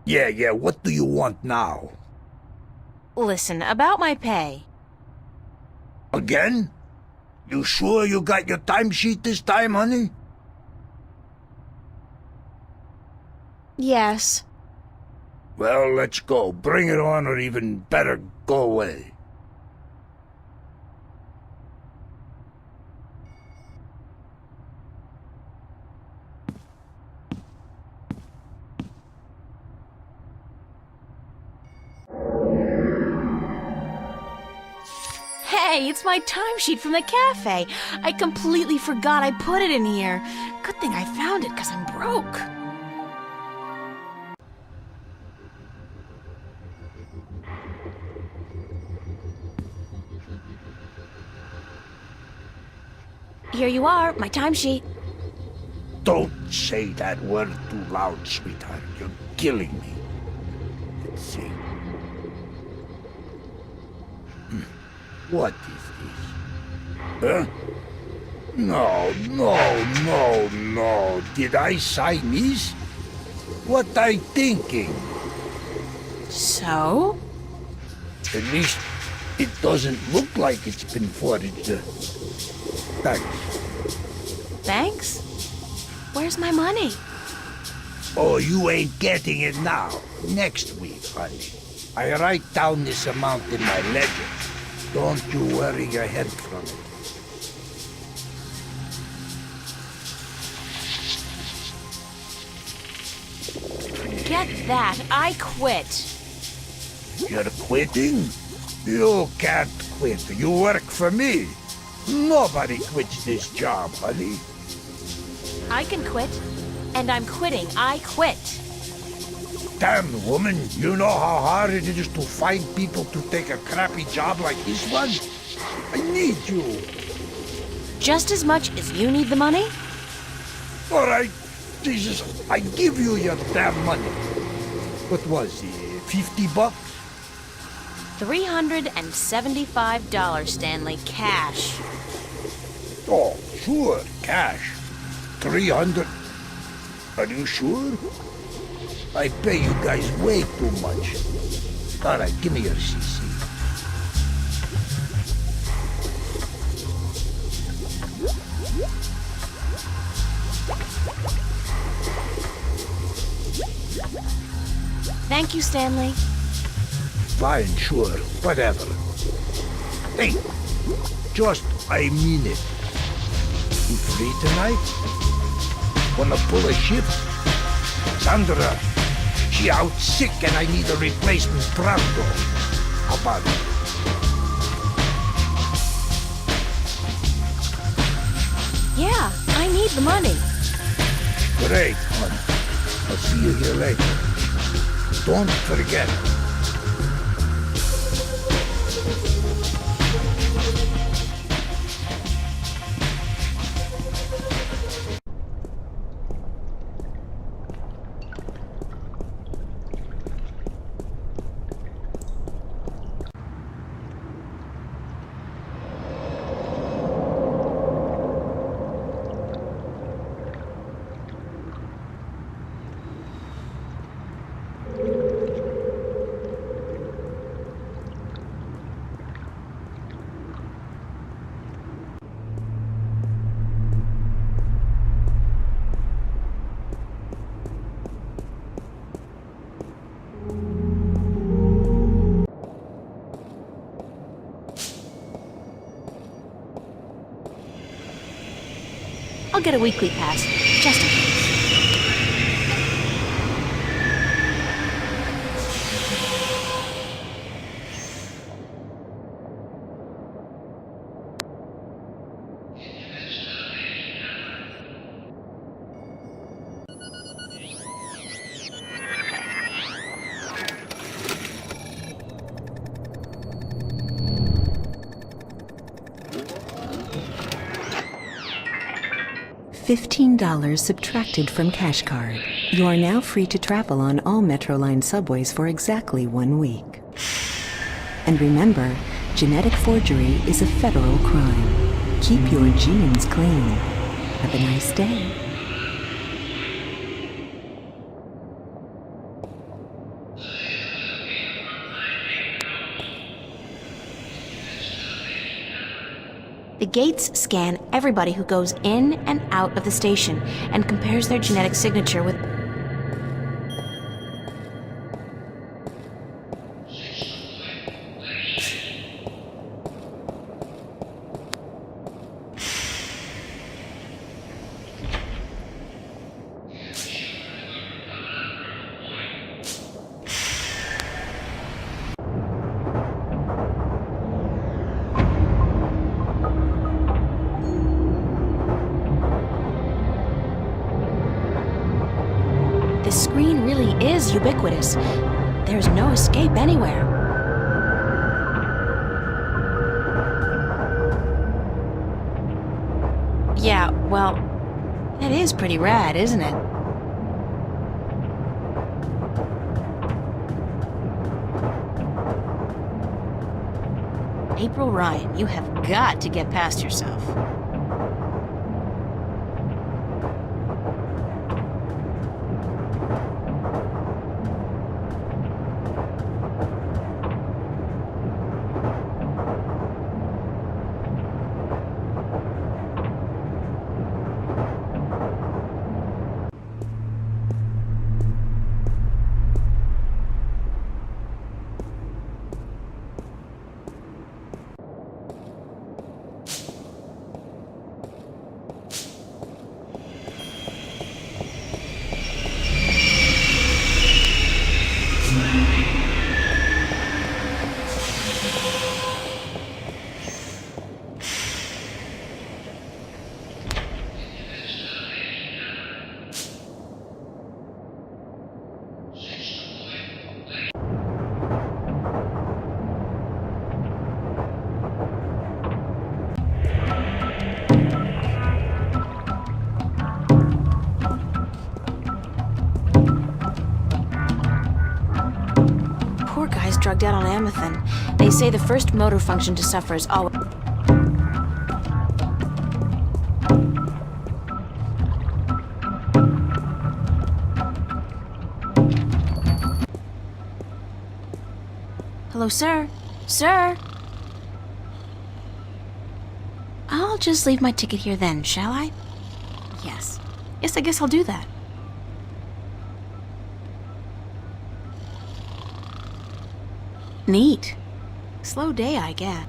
Yeah, what do you want now? Listen, about my pay. Again? You sure you got your timesheet this time, honey? Yes. Well, let's go. Bring it on, or even better, go away. Hey, it's my timesheet from the cafe. I completely forgot I put it in here. Good thing I found it, because I'm broke. Here you are, my timesheet. Don't say that word too loud, sweetheart. You're killing me. Let's see. What is this? Huh? No. Did I sign this? What I thinking? So? At least it doesn't look like it's been forged. Thanks. Thanks? Where's my money? Oh, you ain't getting it now. Next week, honey. I write down this amount in my ledger. Don't you worry your head from it. Forget that. I quit. You're quitting? You can't quit. You work for me. Nobody quits this job, honey. I can quit. And I'm quitting. I quit. Damn, woman, you know how hard it is to find people to take a crappy job like this one? I need you. Just as much as you need the money? All right, Jesus, I give you your damn money. What was it, $50? $375, Stanley, cash. Oh, sure, cash. 300. Are you sure? I pay you guys way too much. All right, give me your CC. Thank you, Stanley. Fine, sure, whatever. Hey, just, I mean it. You free tonight? Wanna pull a shift? Sandra, she out sick and I need a replacement pronto. How about it? Yeah, I need the money. Great, hon. I'll see you here later. Don't forget. I'll get a weekly pass, just in case. $15 subtracted from cash card. You are now free to travel on all Metroline subways for exactly 1 week. And remember, genetic forgery is a federal crime. Keep your genes clean. Have a nice day. The gates scan everybody who goes in and out of the station and compares their genetic signature with... This screen really is ubiquitous. There's no escape anywhere. Yeah, well, that is pretty rad, isn't it? April Ryan, you have got to get past yourself. Poor guy's drugged out on Amethyst. They say the first motor function to suffer is always... Hello, sir? Sir? I'll just leave my ticket here then, shall I? Yes. Yes, I guess I'll do that. Neat. Slow day, I guess.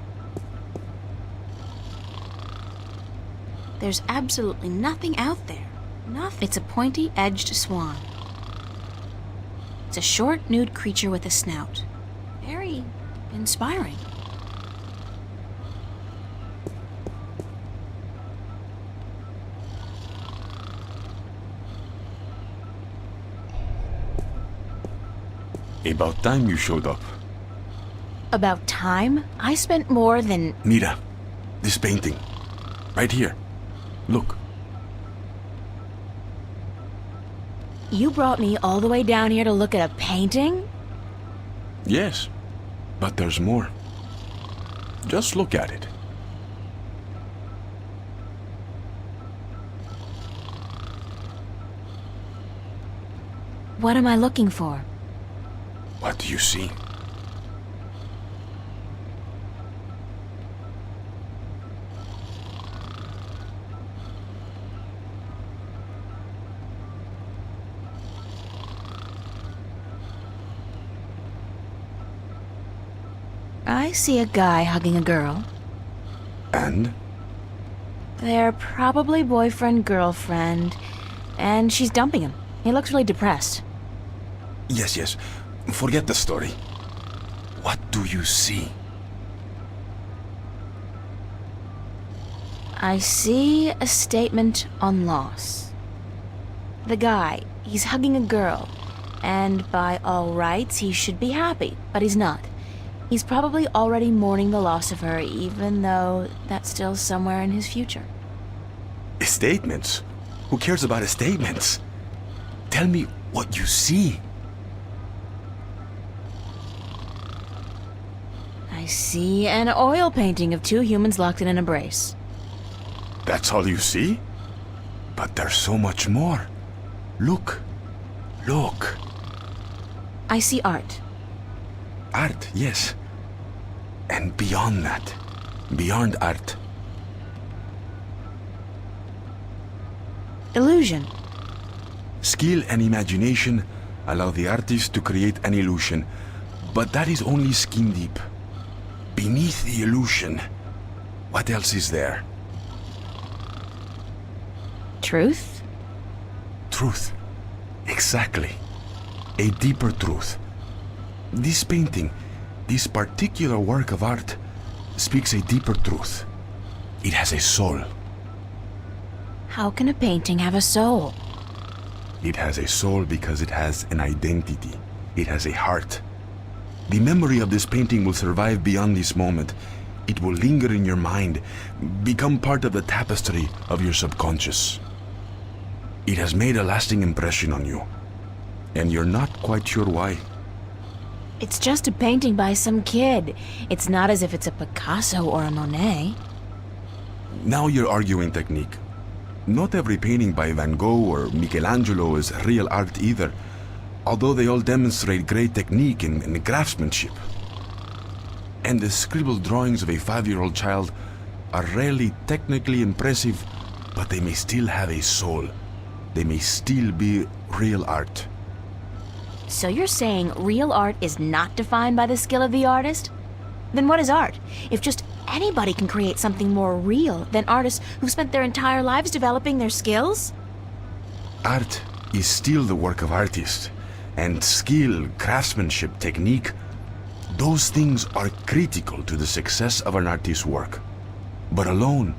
There's absolutely nothing out there. Nothing. It's a pointy-edged swan. It's a short, nude creature with a snout. Very inspiring. About time you showed up. About time? I spent more than... Mira, this painting. Right here. Look. You brought me all the way down here to look at a painting? Yes, but there's more. Just look at it. What am I looking for? What do you see? I see a guy hugging a girl. And? They're probably boyfriend-girlfriend, and she's dumping him. He looks really depressed. Yes. Forget the story. What do you see? I see a statement on loss. The guy, he's hugging a girl, and by all rights, he should be happy, but he's not. He's probably already mourning the loss of her, even though that's still somewhere in his future. Statements? Who cares about statements? Tell me what you see. I see an oil painting of two humans locked in an embrace. That's all you see? But there's so much more. Look. Look. I see art. Art, yes. And beyond that, beyond art, Illusion. Skill and imagination allow the artist to create an illusion, but that is only skin deep. Beneath the illusion, what else is there? Truth? Truth. Exactly. A deeper truth. This painting, this particular work of art, speaks a deeper truth. It has a soul. How can a painting have a soul? It has a soul because it has an identity. It has a heart. The memory of this painting will survive beyond this moment. It will linger in your mind, become part of the tapestry of your subconscious. It has made a lasting impression on you, and you're not quite sure why. It's just a painting by some kid. It's not as if it's a Picasso or a Monet. Now you're arguing technique. Not every painting by Van Gogh or Michelangelo is real art either, although they all demonstrate great technique and craftsmanship. And the scribbled drawings of a 5-year-old child are rarely technically impressive, but they may still have a soul. They may still be real art. So you're saying real art is not defined by the skill of the artist? Then what is art? If just anybody can create something more real than artists who've spent their entire lives developing their skills? Art is still the work of artists, and skill, craftsmanship, technique, those things are critical to the success of an artist's work. But alone,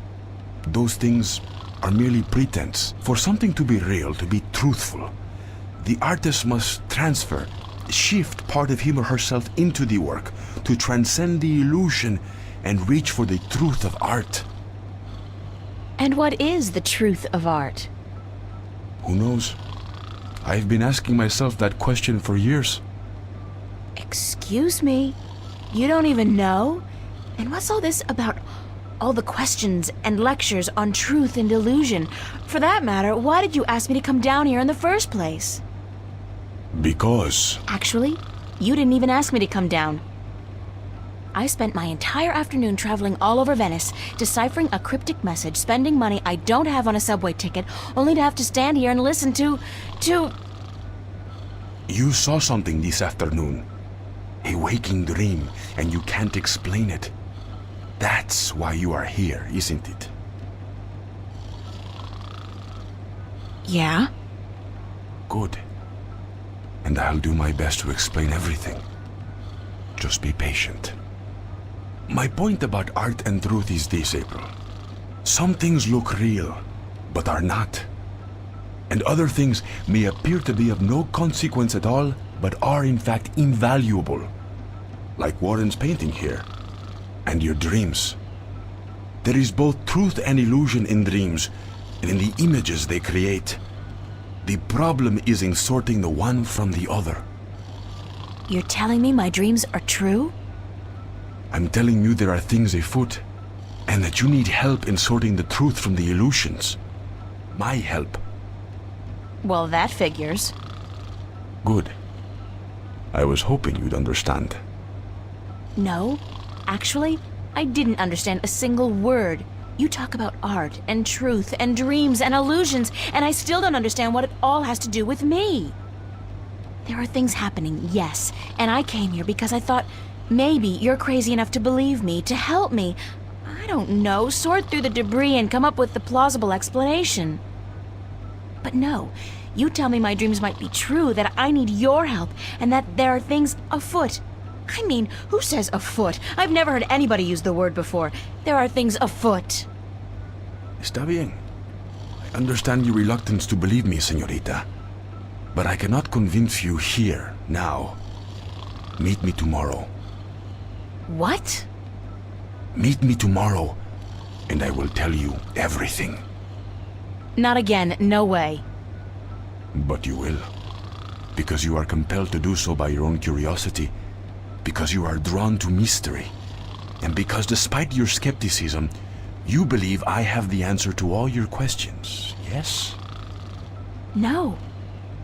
those things are merely pretense. For something to be real, to be truthful, the artist must shift part of him or herself into the work to transcend the illusion and reach for the truth of art. And what is the truth of art? Who knows? I've been asking myself that question for years. Excuse me? You don't even know? And what's all this about all the questions and lectures on truth and illusion? For that matter, why did you ask me to come down here in the first place? Because... Actually, you didn't even ask me to come down. I spent my entire afternoon traveling all over Venice, deciphering a cryptic message, spending money I don't have on a subway ticket, only to have to stand here and listen to... You saw something this afternoon. A waking dream, and you can't explain it. That's why you are here, isn't it? Yeah? Good. And I'll do my best to explain everything. Just be patient. My point about art and truth is this, April. Some things look real, but are not. And other things may appear to be of no consequence at all, but are in fact invaluable. Like Warren's painting here, and your dreams. There is both truth and illusion in dreams, and in the images they create. The problem is in sorting the one from the other. You're telling me my dreams are true? I'm telling you there are things afoot, and that you need help in sorting the truth from the illusions. My help. Well, that figures. Good. I was hoping you'd understand. No, actually, I didn't understand a single word. You talk about art and truth and dreams and illusions, and I still don't understand what it all has to do with me. There are things happening, yes, and I came here because I thought maybe you're crazy enough to believe me, to help me. I don't know, sort through the debris and come up with the plausible explanation. But no, you tell me my dreams might be true, that I need your help, and that there are things afoot. I mean, who says afoot? I've never heard anybody use the word before. There are things afoot. Está bien. I understand your reluctance to believe me, señorita. But I cannot convince you here, now. Meet me tomorrow. What? Meet me tomorrow, and I will tell you everything. Not again, no way. But you will. Because you are compelled to do so by your own curiosity. Because you are drawn to mystery. And because despite your skepticism, you believe I have the answer to all your questions, yes? No.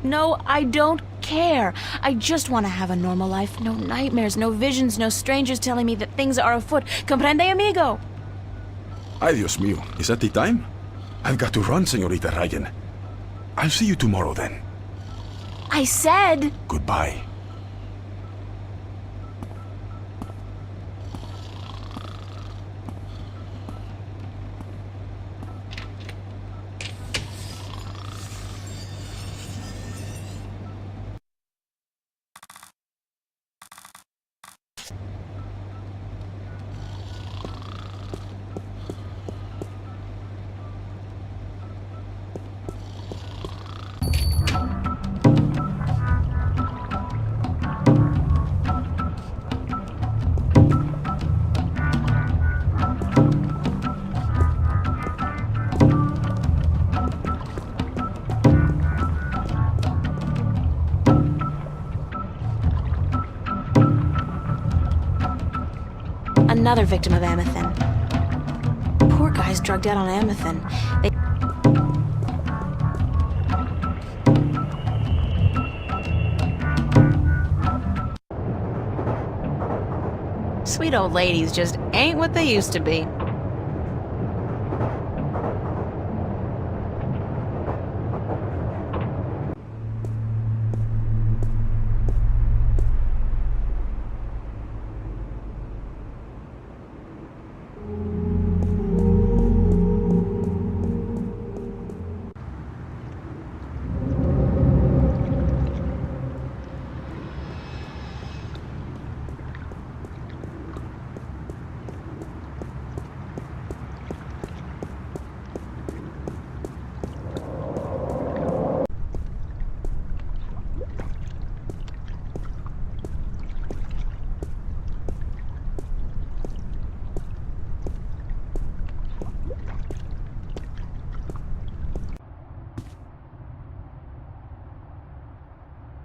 No, I don't care. I just want to have a normal life. No nightmares, no visions, no strangers telling me that things are afoot. Comprende, amigo? Ay, Dios mío. Is that the time? I've got to run, señorita Ryan. I'll see you tomorrow then. I said... Goodbye. Another victim of Amethyn. Poor guy's drugged out on Amethyn. Sweet old ladies just ain't what they used to be.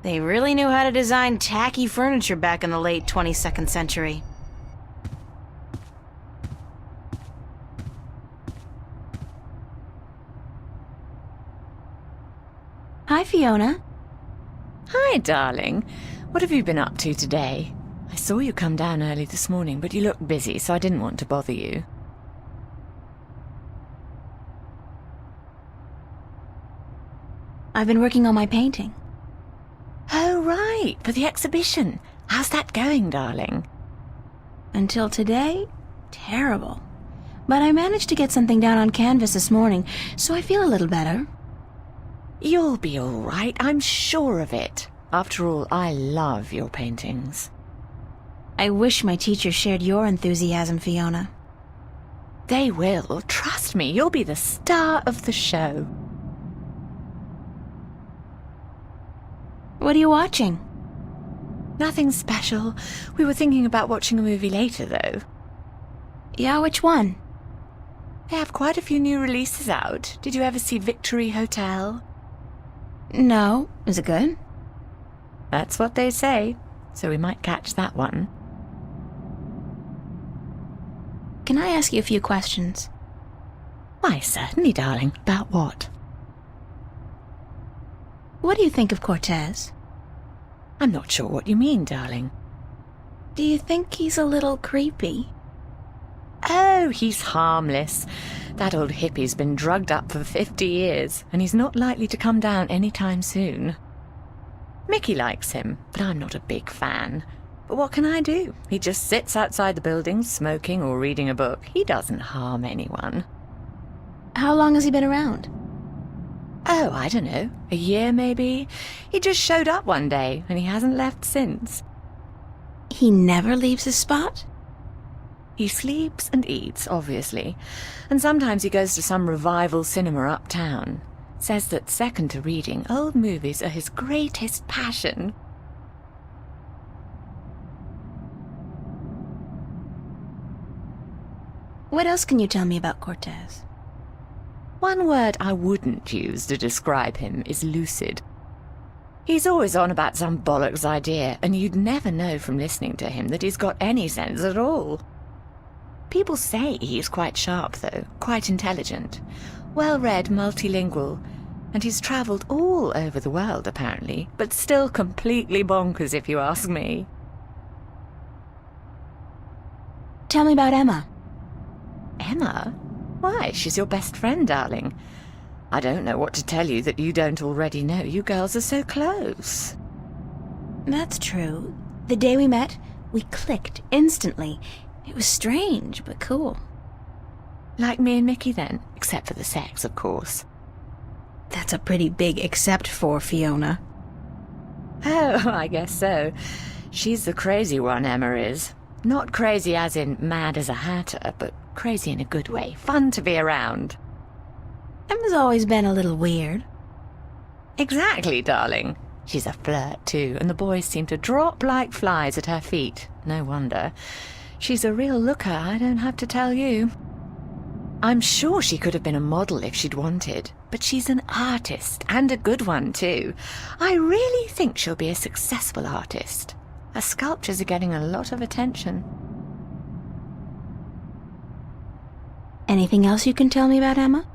They really knew how to design tacky furniture back in the late 22nd century. Hi, Fiona. Hi, darling. What have you been up to today? I saw you come down early this morning, but you looked busy, so I didn't want to bother you. I've been working on my painting. Oh, right, for the exhibition. How's that going, darling? Until today, terrible. But I managed to get something down on canvas this morning, so I feel a little better. You'll be all right, I'm sure of it. After all, I love your paintings. I wish my teacher shared your enthusiasm, Fiona. They will. Trust me, you'll be the star of the show. What are you watching? Nothing special. We were thinking about watching a movie later, though. Yeah, which one? They have quite a few new releases out. Did you ever see Victory Hotel? No. Is it good? That's what they say, so we might catch that one. Can I ask you a few questions? Why, certainly, darling. About what? What do you think of Cortez? I'm not sure what you mean, darling. Do you think he's a little creepy? Oh, he's harmless. That old hippie's been drugged up for 50 years, and he's not likely to come down anytime soon. Mickey likes him, but I'm not a big fan. But what can I do? He just sits outside the building, smoking or reading a book. He doesn't harm anyone. How long has he been around? Oh, I don't know. A year, maybe? He just showed up one day, and he hasn't left since. He never leaves his spot? He sleeps and eats, obviously, and sometimes he goes to some revival cinema uptown. Says that second to reading, old movies are his greatest passion. What else can you tell me about Cortez? One word I wouldn't use to describe him is lucid. He's always on about some bollocks idea, and you'd never know from listening to him that he's got any sense at all. People say he's quite sharp, though, quite intelligent, well-read, multilingual, and he's travelled all over the world, apparently, but still completely bonkers if you ask me. Tell me about Emma. Emma? Why, she's your best friend, darling. I don't know what to tell you that you don't already know. You girls are so close. That's true. The day we met, we clicked instantly. It was strange, but cool. Like me and Mickey then, except for the sex, of course. That's a pretty big except for, Fiona. Oh, I guess so. She's the crazy one, Emma is. Not crazy as in mad as a hatter, but crazy in a good way. Fun to be around. Emma's always been a little weird. Exactly, darling. She's a flirt, too, and the boys seem to drop like flies at her feet. No wonder. She's a real looker, I don't have to tell you. I'm sure she could have been a model if she'd wanted, but she's an artist, and a good one, too. I really think she'll be a successful artist. Her sculptures are getting a lot of attention. Anything else you can tell me about Emma?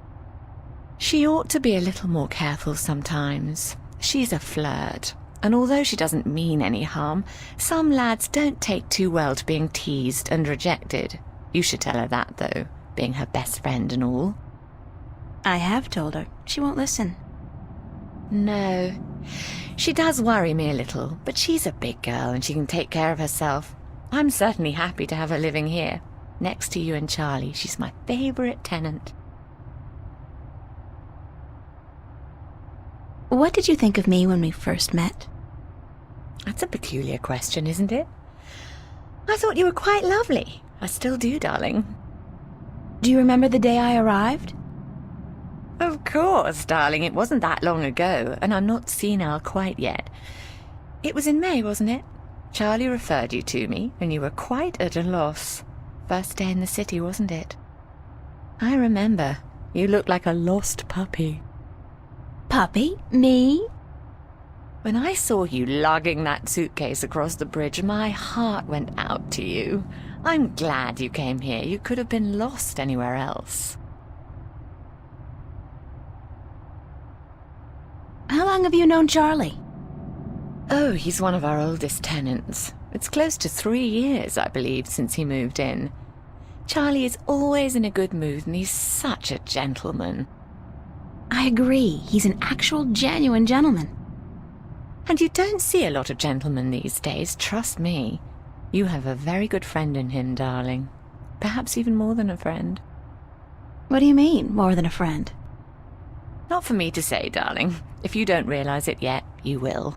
She ought to be a little more careful sometimes. She's a flirt, and although she doesn't mean any harm, some lads don't take too well to being teased and rejected. You should tell her that, though, being her best friend and all. I have told her. She won't listen. No. She does worry me a little, but she's a big girl and she can take care of herself. I'm certainly happy to have her living here. Next to you and Charlie, she's my favourite tenant. What did you think of me when we first met? That's a peculiar question, isn't it? I thought you were quite lovely. I still do, darling. Do you remember the day I arrived? Of course, darling. It wasn't that long ago, and I'm not senile quite yet. It was in May, wasn't it? Charlie referred you to me, and you were quite at a loss. First day in the city, wasn't it? I remember. You looked like a lost puppy. Puppy? Me? When I saw you lugging that suitcase across the bridge, my heart went out to you. I'm glad you came here. You could have been lost anywhere else. How long have you known Charlie? Oh, he's one of our oldest tenants. It's close to 3 years, I believe, since he moved in. Charlie is always in a good mood, and he's such a gentleman. I agree. He's an actual, genuine gentleman. And you don't see a lot of gentlemen these days, trust me. You have a very good friend in him, darling. Perhaps even more than a friend. What do you mean, more than a friend? Not for me to say, darling. If you don't realize it yet, you will.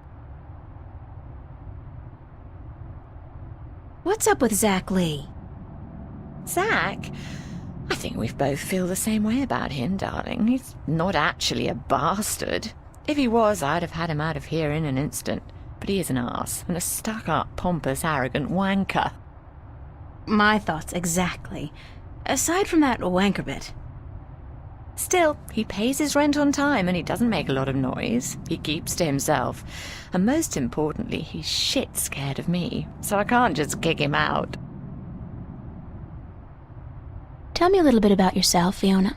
What's up with Zach Lee? Zach? I think we both feel the same way about him, darling. He's not actually a bastard. If he was, I'd have had him out of here in an instant. But he is an arse, and a stuck-up, pompous, arrogant wanker. My thoughts exactly. Aside from that wanker bit. Still, he pays his rent on time, and he doesn't make a lot of noise. He keeps to himself. And most importantly, he's shit scared of me, so I can't just kick him out. Tell me a little bit about yourself, Fiona.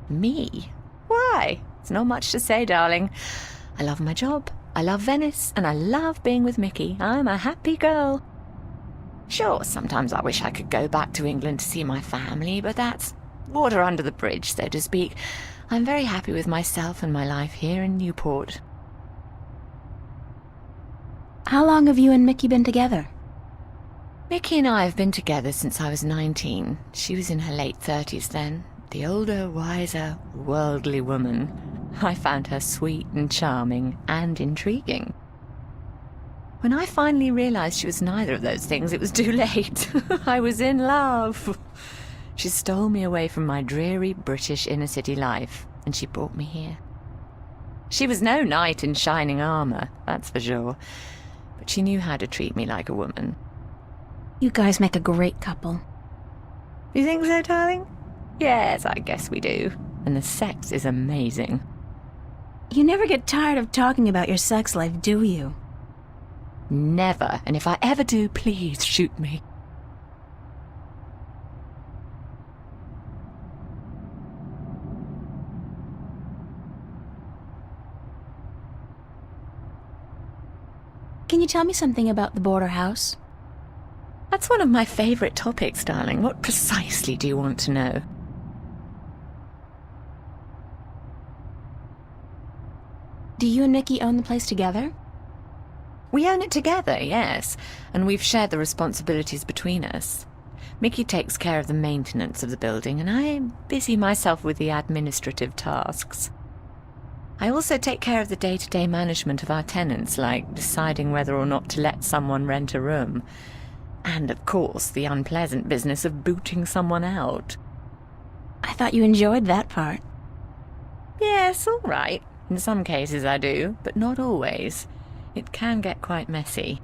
Me? Why? It's not much to say, darling. I love my job, I love Venice, and I love being with Mickey. I'm a happy girl. Sure, sometimes I wish I could go back to England to see my family, but that's water under the bridge, so to speak. I'm very happy with myself and my life here in Newport. How long have you and Mickey been together? Mickey and I have been together since I was 19. She was in her late 30s then. The older, wiser, worldly woman. I found her sweet and charming and intriguing. When I finally realized she was neither of those things, it was too late. I was in love. She stole me away from my dreary British inner-city life, and she brought me here. She was no knight in shining armor, that's for sure, but she knew how to treat me like a woman. You guys make a great couple. You think so, darling? Yes, I guess we do. And the sex is amazing. You never get tired of talking about your sex life, do you? Never. And if I ever do, please shoot me. Can you tell me something about the border house? That's one of my favorite topics, darling. What precisely do you want to know? Do you and Mickey own the place together? We own it together, yes, and we've shared the responsibilities between us. Mickey takes care of the maintenance of the building, and I busy myself with the administrative tasks. I also take care of the day-to-day management of our tenants, like deciding whether or not to let someone rent a room. And, of course, the unpleasant business of booting someone out. I thought you enjoyed that part. Yes, all right. In some cases I do, but not always. It can get quite messy.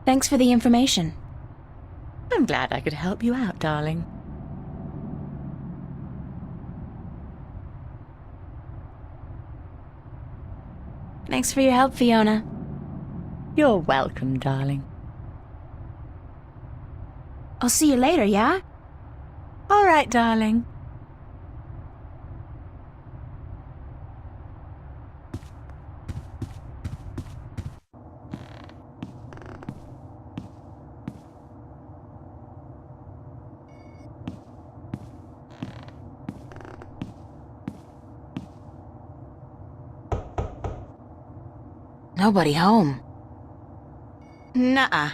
Thanks for the information. I'm glad I could help you out, darling. Thanks for your help, Fiona. You're welcome, darling. I'll see you later, yeah? All right, darling. Nobody home. Nuh-uh.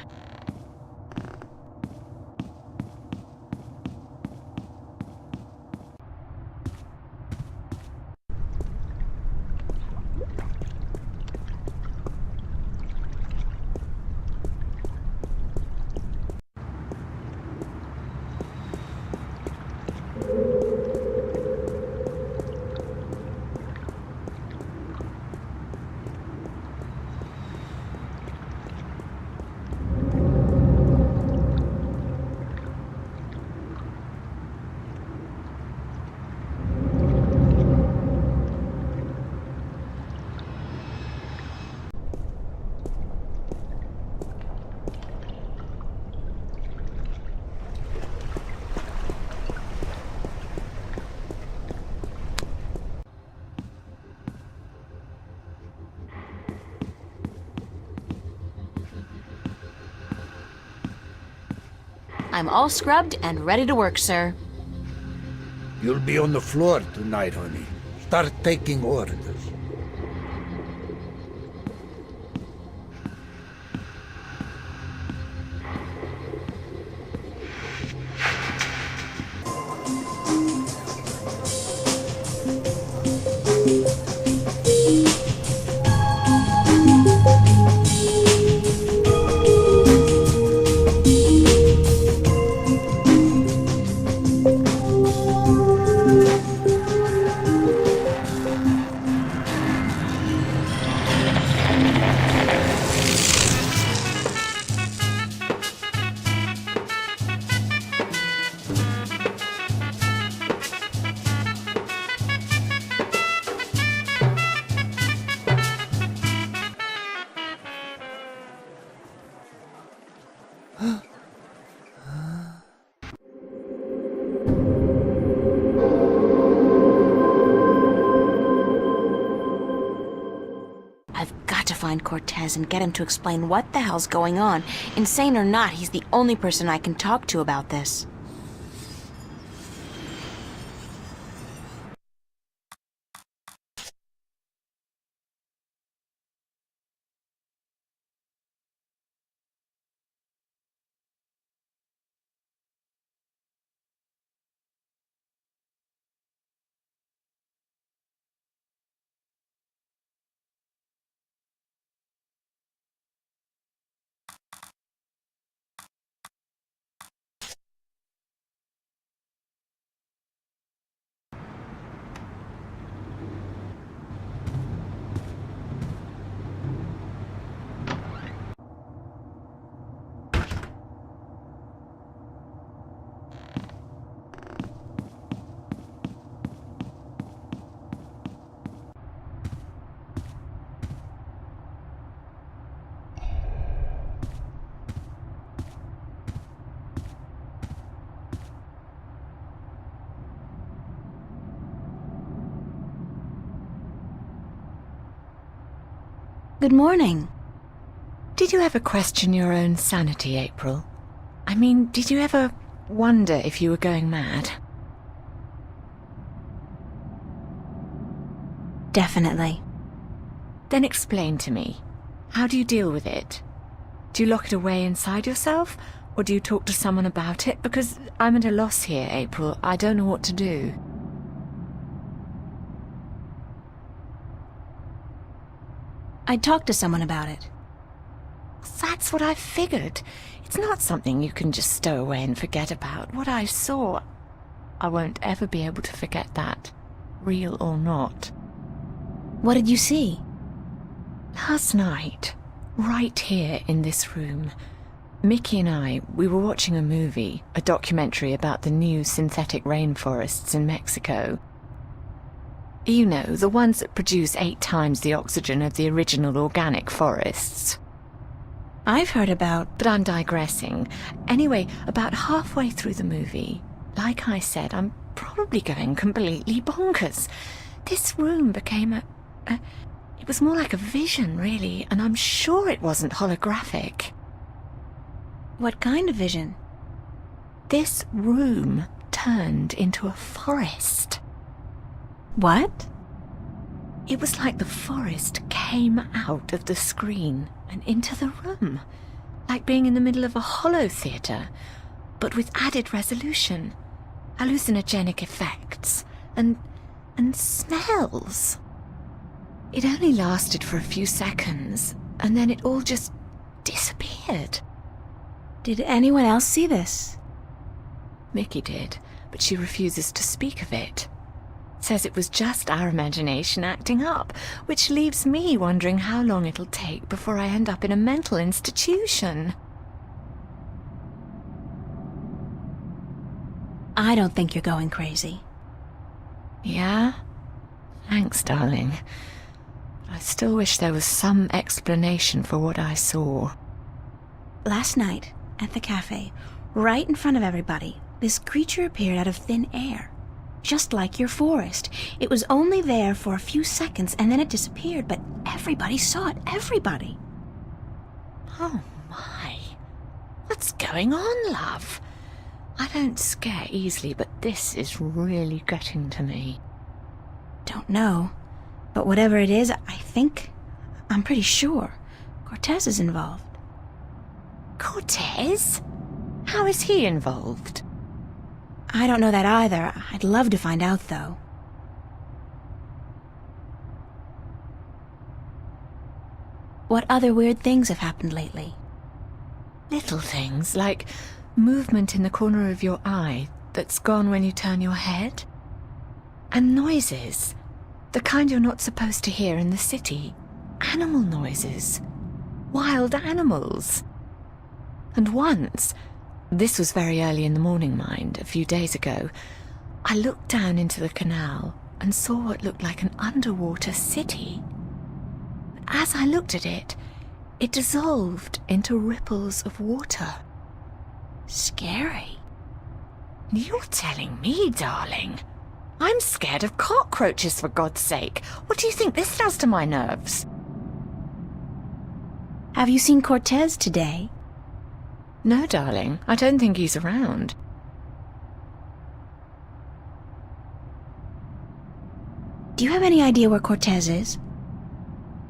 I'm all scrubbed and ready to work, sir. You'll be on the floor tonight, honey. Start taking orders. I've got to find Cortez and get him to explain what the hell's going on. Insane or not, he's the only person I can talk to about this. Good morning. Did you ever question your own sanity, April? I mean, did you ever wonder if you were going mad? Definitely. Then explain to me. How do you deal with it? Do you lock it away inside yourself? Or do you talk to someone about it? Because I'm at a loss here, April. I don't know what to do. I'd talk to someone about it. That's what I figured. It's not something you can just stow away and forget about. What I saw, I won't ever be able to forget that, real or not. What did you see? Last night, right here in this room, Mickey and I, we were watching a movie, a documentary about the new synthetic rainforests in Mexico. You know, the ones that produce 8 times the oxygen of the original organic forests. I've heard about... But I'm digressing. Anyway, about halfway through the movie, like I said, I'm probably going completely bonkers. This room became it was more like a vision, really, and I'm sure it wasn't holographic. What kind of vision? This room turned into a forest. What? It was like the forest came out of the screen and into the room, like being in the middle of a holo theatre, but with added resolution, hallucinogenic effects, and smells. It only lasted for a few seconds, and then it all just disappeared. Did anyone else see this? Mickey did, but she refuses to speak of it. Says it was just our imagination acting up, which leaves me wondering how long it'll take before I end up in a mental institution. I don't think you're going crazy. Yeah? Thanks, darling. I still wish there was some explanation for what I saw. Last night, at the cafe, right in front of everybody, this creature appeared out of thin air. Just like your forest. It was only there for a few seconds and then it disappeared, but everybody saw it. Everybody. Oh my. What's going on, love? I don't scare easily, but this is really getting to me. Don't know. But whatever it is, I'm pretty sure Cortez is involved. Cortez? How is he involved? I don't know that either. I'd love to find out, though. What other weird things have happened lately? Little things, like movement in the corner of your eye that's gone when you turn your head. And noises. The kind you're not supposed to hear in the city. Animal noises. Wild animals. And once... This was very early in the morning, mind, a few days ago. I looked down into the canal and saw what looked like an underwater city. But as I looked at it, it dissolved into ripples of water. Scary. You're telling me, darling? I'm scared of cockroaches, for God's sake. What do you think this does to my nerves? Have you seen Cortez today? No, darling. I don't think he's around. Do you have any idea where Cortez is?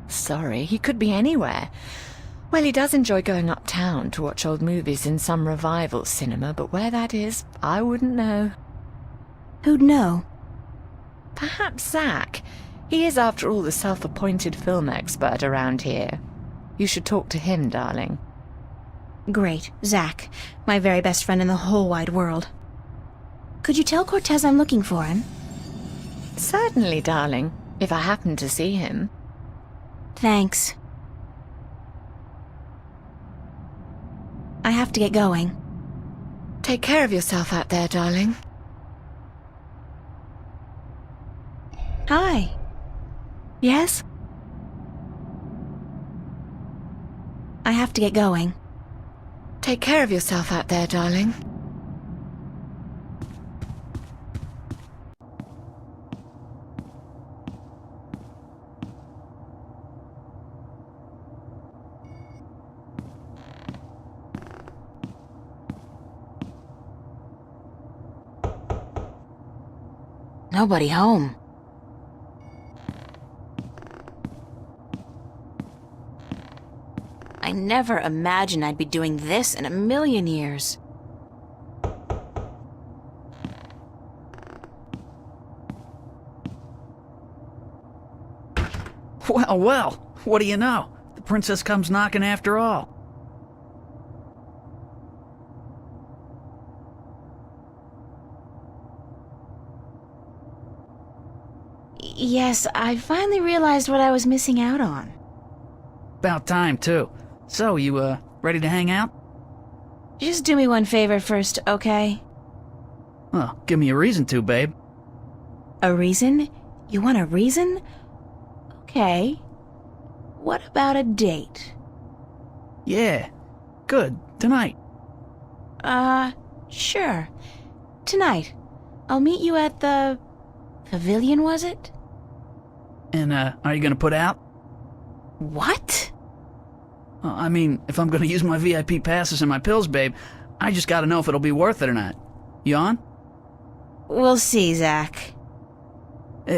Sorry, he could be anywhere. Well, he does enjoy going uptown to watch old movies in some revival cinema, but where that is, I wouldn't know. Who'd know? Perhaps Zach. He is, after all, the self-appointed film expert around here. You should talk to him, darling. Great, Zach, my very best friend in the whole wide world. Could you tell Cortez I'm looking for him? Certainly, darling, if I happen to see him. Thanks. I have to get going. Take care of yourself out there, darling. Hi. Yes? I have to get going. Take care of yourself out there, darling. Nobody home. never imagined I'd be doing this in a million years. Well, well, what do you know? The princess comes knocking after all. Yes, I finally realized what I was missing out on. About time, too. So, you, ready to hang out? Just do me one favor first, okay? Well, give me a reason to, babe. A reason? You want a reason? Okay. What about a date? Yeah. Good. Tonight. Sure. Tonight. I'll meet you at the... Pavilion, was it? And, are you gonna put out? What? I mean, if I'm gonna use my VIP passes and my pills, babe, I just gotta know if it'll be worth it or not. You on? We'll see, Zach.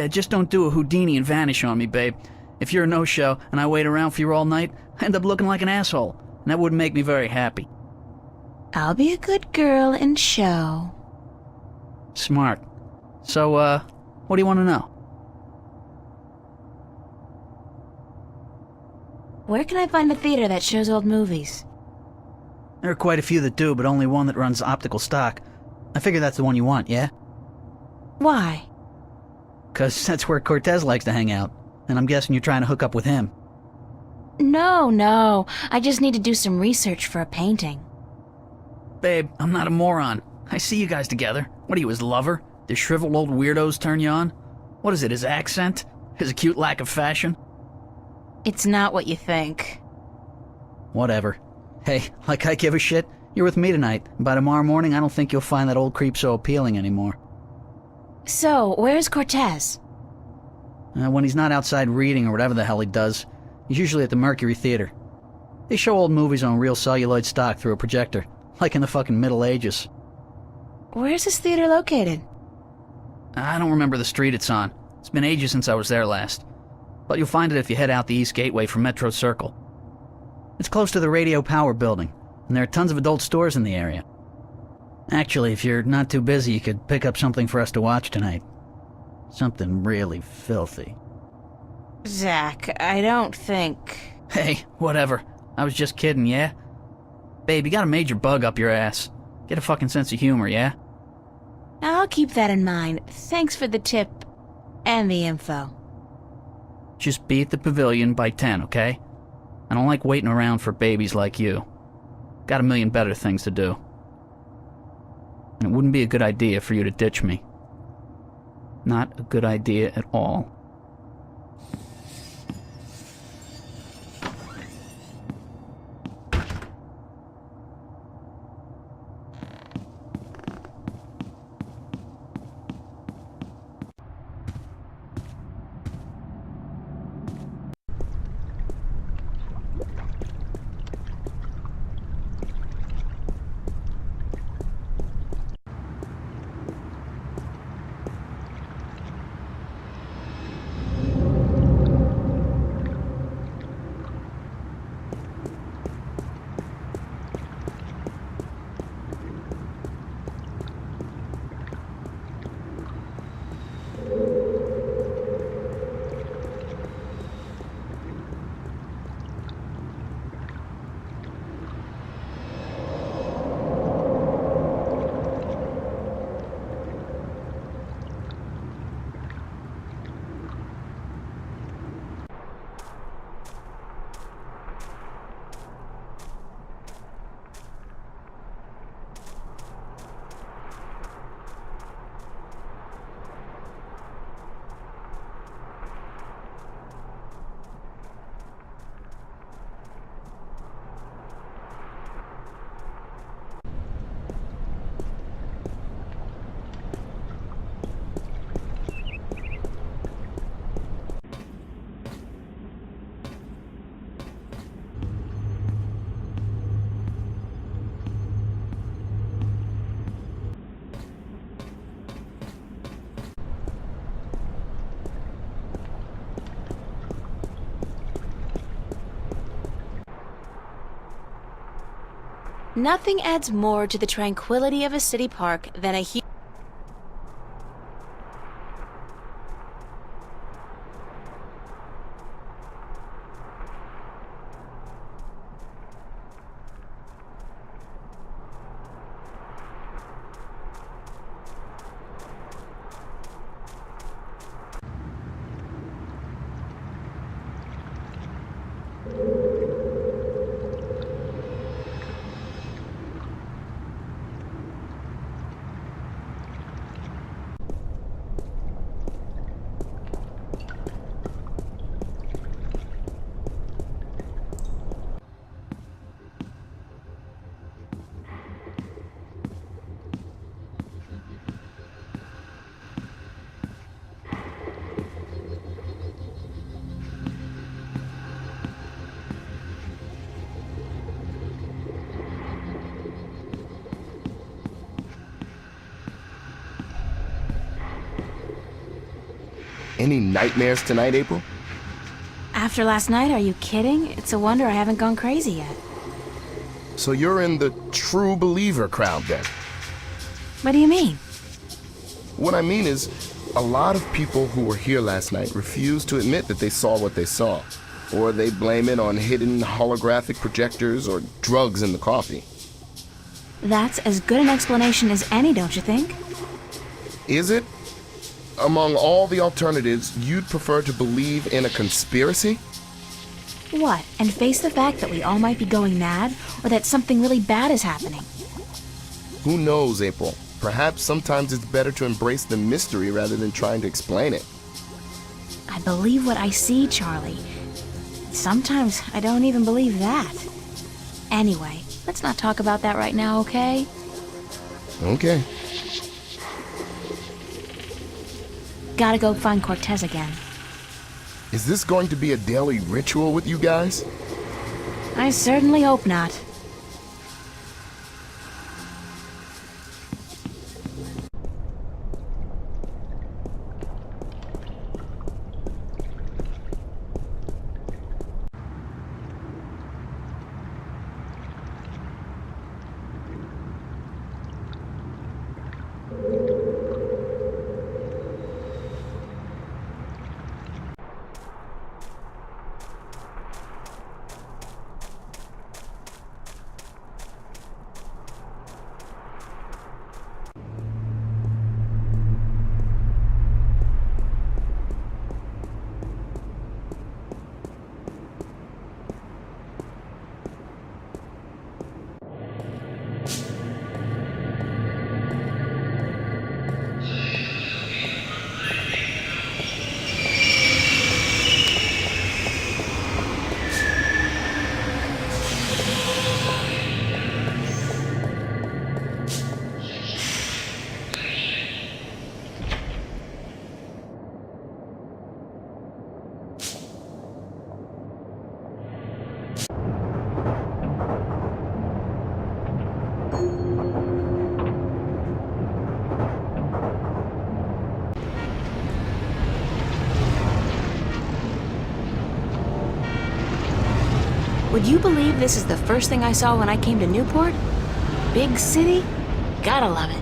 Just don't do a Houdini and vanish on me, babe. If you're a no-show and I wait around for you all night, I end up looking like an asshole, and that wouldn't make me very happy. I'll be a good girl and show. Smart. So, what do you want to know? Where can I find a theater that shows old movies? There are quite a few that do, but only one that runs optical stock. I figure that's the one you want, yeah? Why? 'Cause that's where Cortez likes to hang out, and I'm guessing you're trying to hook up with him. No. I just need to do some research for a painting. Babe, I'm not a moron. I see you guys together. What are you, his lover? Does shriveled old weirdos turn you on? What is it, his accent? His acute lack of fashion? It's not what you think. Whatever. Hey, like I give a shit? You're with me tonight, and by tomorrow morning I don't think you'll find that old creep so appealing anymore. So, where's Cortez? When he's not outside reading or whatever the hell he does, he's usually at the Mercury Theater. They show old movies on real celluloid stock through a projector, like in the fucking Middle Ages. Where's this theater located? I don't remember the street it's on. It's been ages since I was there last. But you'll find it if you head out the East Gateway from Metro Circle. It's close to the Radio Power building, and there are tons of adult stores in the area. Actually, if you're not too busy, you could pick up something for us to watch tonight. Something really filthy. Zach, I don't think... Hey, whatever. I was just kidding, yeah? Babe, you got a major bug up your ass. Get a fucking sense of humor, yeah? I'll keep that in mind. Thanks for the tip and the info. Just be at the pavilion by 10, okay? I don't like waiting around for babies like you. Got a million better things to do. And it wouldn't be a good idea for you to ditch me. Not a good idea at all. Nothing adds more to the tranquility of a city park than a Any nightmares tonight, April? After last night, are you kidding? It's a wonder I haven't gone crazy yet. So you're in the true believer crowd then? What do you mean? What I mean is, a lot of people who were here last night refuse to admit that they saw what they saw. Or they blame it on hidden holographic projectors or drugs in the coffee. That's as good an explanation as any, don't you think? Is it? Among all the alternatives, you'd prefer to believe in a conspiracy? What, and face the fact that we all might be going mad, or that something really bad is happening? Who knows, April? Perhaps sometimes it's better to embrace the mystery rather than trying to explain it. I believe what I see, Charlie. Sometimes I don't even believe that. Anyway, let's not talk about that right now, okay? Okay. Gotta go find Cortez again. Is this going to be a daily ritual with you guys? I certainly hope not. Would you believe this is the first thing I saw when I came to Newport? Big city? Gotta love it.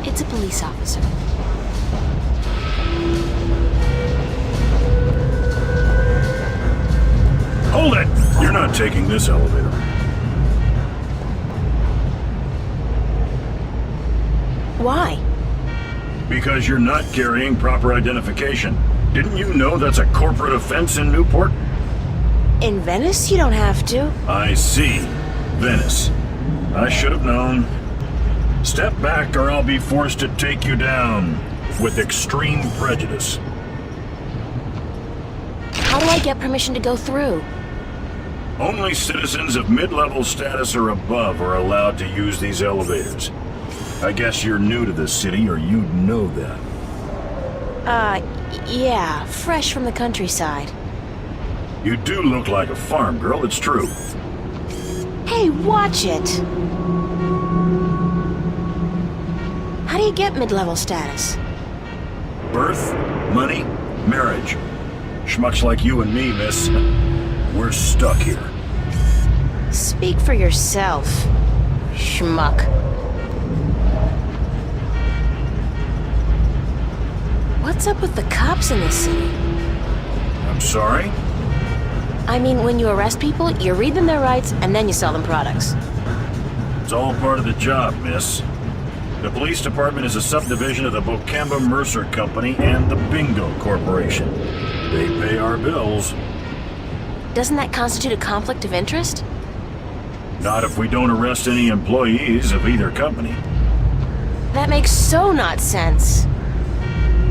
It's a police officer. Hold it! You're not taking this elevator. Why? Because you're not carrying proper identification. Didn't you know that's a corporate offense in Newport? In Venice, you don't have to. I see. Venice. I should have known. Step back or I'll be forced to take you down with extreme prejudice. How do I get permission to go through? Only citizens of mid-level status or above are allowed to use these elevators. I guess you're new to the city, or you'd know that. Yeah, fresh from the countryside. You do look like a farm girl, it's true. Hey, watch it! How do you get mid-level status? Birth, money, marriage. Schmucks like you and me, miss. We're stuck here. Speak for yourself, schmuck. What's up with the cops in this city? I'm sorry? I mean, when you arrest people, you read them their rights, and then you sell them products. It's all part of the job, miss. The police department is a subdivision of the Bocamba Mercer Company and the Bingo Corporation. They pay our bills. Doesn't that constitute a conflict of interest? Not if we don't arrest any employees of either company. That makes so not sense.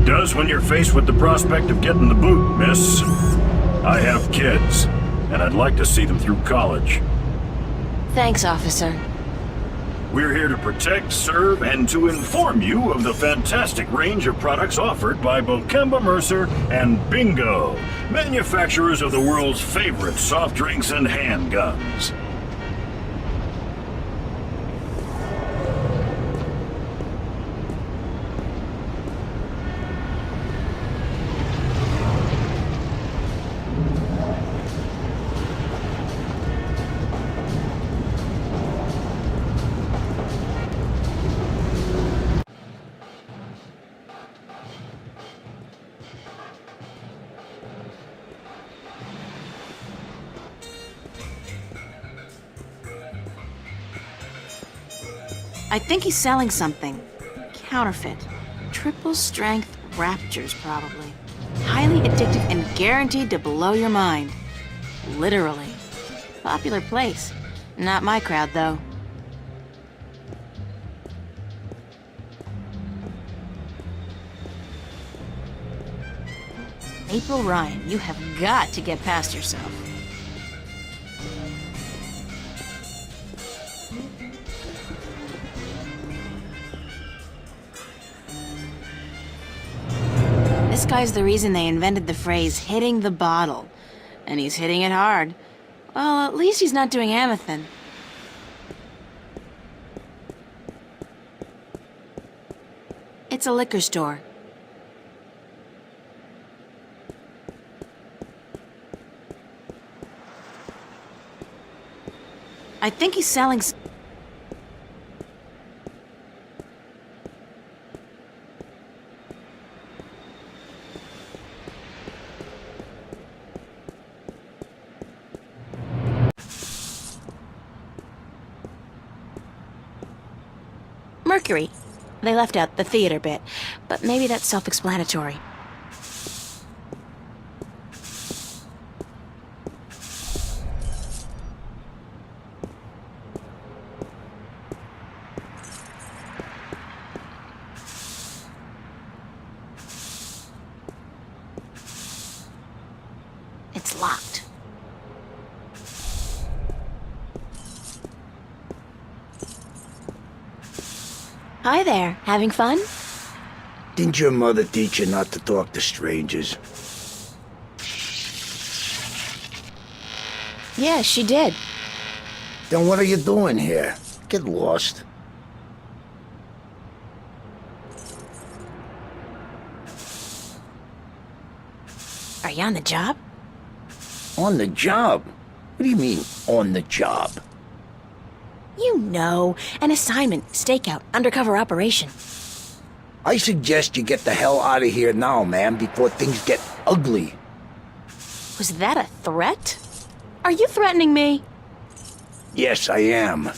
Does when you're faced with the prospect of getting the boot, miss. I have kids, and I'd like to see them through college. Thanks, officer. We're here to protect, serve, and to inform you of the fantastic range of products offered by Bocamba Mercer and Bingo, manufacturers of the world's favorite soft drinks and handguns. I think he's selling something. Counterfeit. Triple strength raptures, probably. Highly addictive and guaranteed to blow your mind. Literally. Popular place. Not my crowd, though. April Ryan, you have got to get past yourself. This guy's the reason they invented the phrase hitting the bottle. And he's hitting it hard. Well, at least he's not doing Amethyst. It's a liquor store. I think he's selling Mercury. They left out the theater bit, but maybe that's self-explanatory. It's locked. Hi there. Having fun? Didn't your mother teach you not to talk to strangers? Yeah, she did. Then what are you doing here? Get lost. Are you on the job? On the job? What do you mean, on the job? You know, an assignment, stakeout, undercover operation. I suggest you get the hell out of here now, ma'am, before things get ugly. Was that a threat? Are you threatening me? Yes, I am.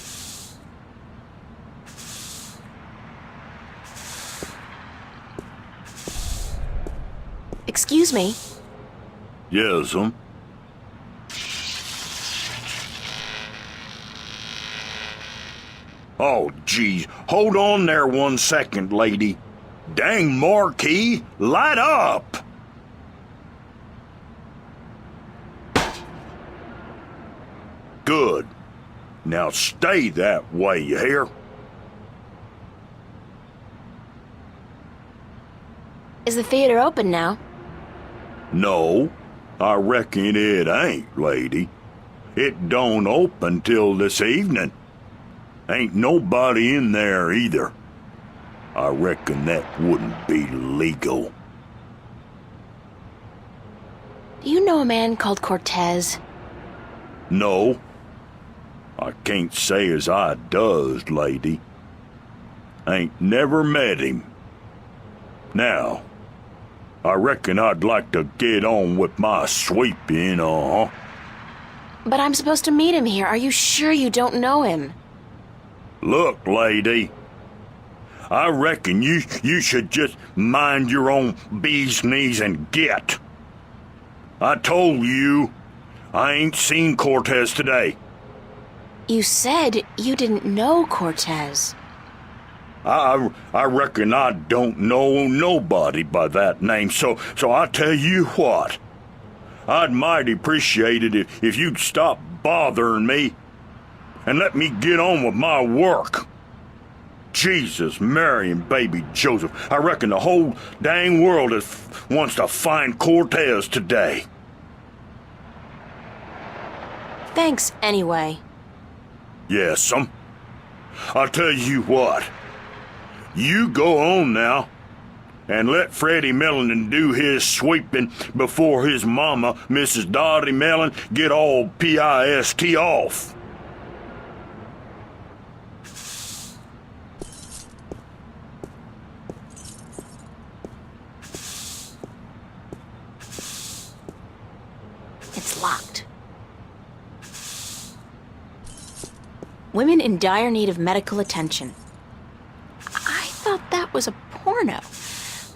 Excuse me. Yes, Oh, geez. Hold on there 1 second, lady. Dang, Marquis, light up! Good. Now stay that way, you hear? Is the theater open now? No, I reckon it ain't, lady. It don't open till this evening. Ain't nobody in there either. I reckon that wouldn't be legal. Do you know a man called Cortez? No, I can't say as I does, lady. Ain't never met him. Now, I reckon I'd like to get on with my sweeping, But I'm supposed to meet him here. Are you sure you don't know him? Look, lady, I reckon you should just mind your own bee's knees and get. I told you, I ain't seen Cortez today. You said you didn't know Cortez. I reckon I don't know nobody by that name, so I tell you what, I'd mighty appreciate it if you'd stop bothering me and let me get on with my work. Jesus, Mary, and baby Joseph, I reckon the whole dang world wants to find Cortez today. Thanks anyway. Yes'm. I'll tell you what. You go on now, and let Freddie Mellon do his sweeping before his mama, Mrs. Dottie Mellon, get all pissed off. It's locked. Women in dire need of medical attention. I thought that was a porno,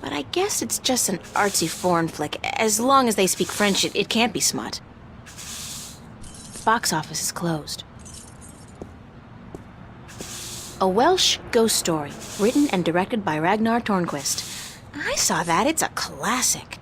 but I guess it's just an artsy foreign flick. As long as they speak French, it can't be smut. The box office is closed. A Welsh ghost story, written and directed by Ragnar Tornquist. I saw that. It's a classic.